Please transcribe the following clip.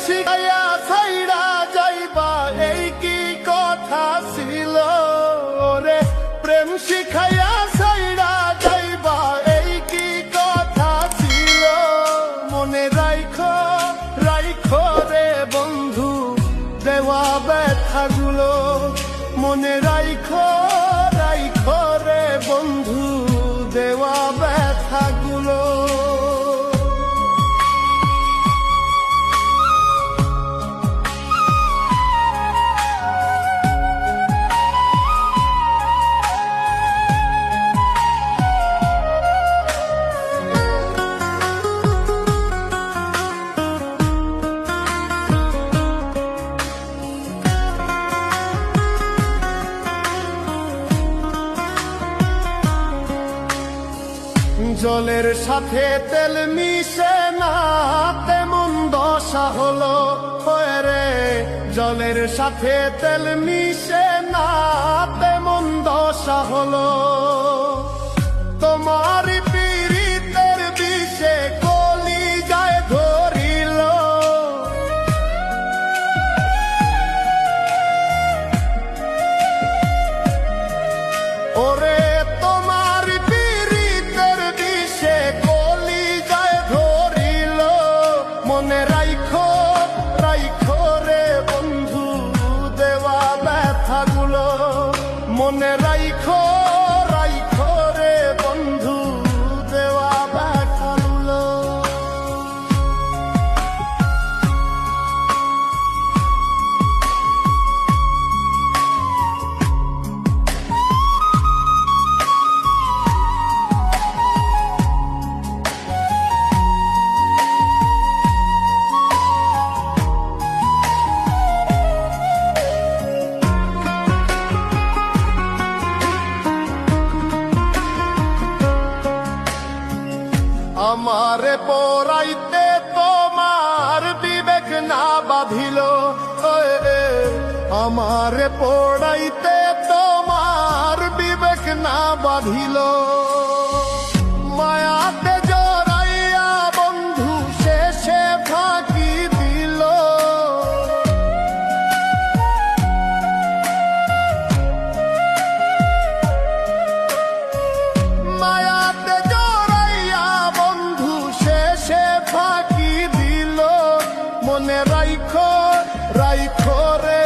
শিখাইয়া ছাইড়া যাইবা এই কি কথা ছিল রে, প্রেম শিখাইয়া ছাইড়া যাইবা এই কি কথা ছিল। মনে রাইখো রাইখো রে বন্ধু দেওয়া ব্যথাগুলো, মনে রাইখো রাইখো রে বন্ধু দেওয়া ব্যথাগুলো। জলের সাথে তেল মিশে না তেমন দশা হলো রে, জলের সাথে তেল মিশে না তেমন দশা হলো। তোমার পীড়িতের বিষে কলি যায় ধরিল, ওরে মনে রাইখো রাইখো রে বন্ধু দেওয়া ব্যথাগুলো, মনে রাইখো রাইখো রে বন্ধু দেওয়া ব্যথাগুলো। আমারে পড়াইতে তোমার বিবেক না বাঁধিল, আমারে পড়াইতে তোমার বিবেক না বাঁধিল। মায়াতে জড়াইয়া বন্ধু শেষে ফাঁকি দিল, মায়াতে ফাঁকি দিল। মনে রাইখো রাইখো রে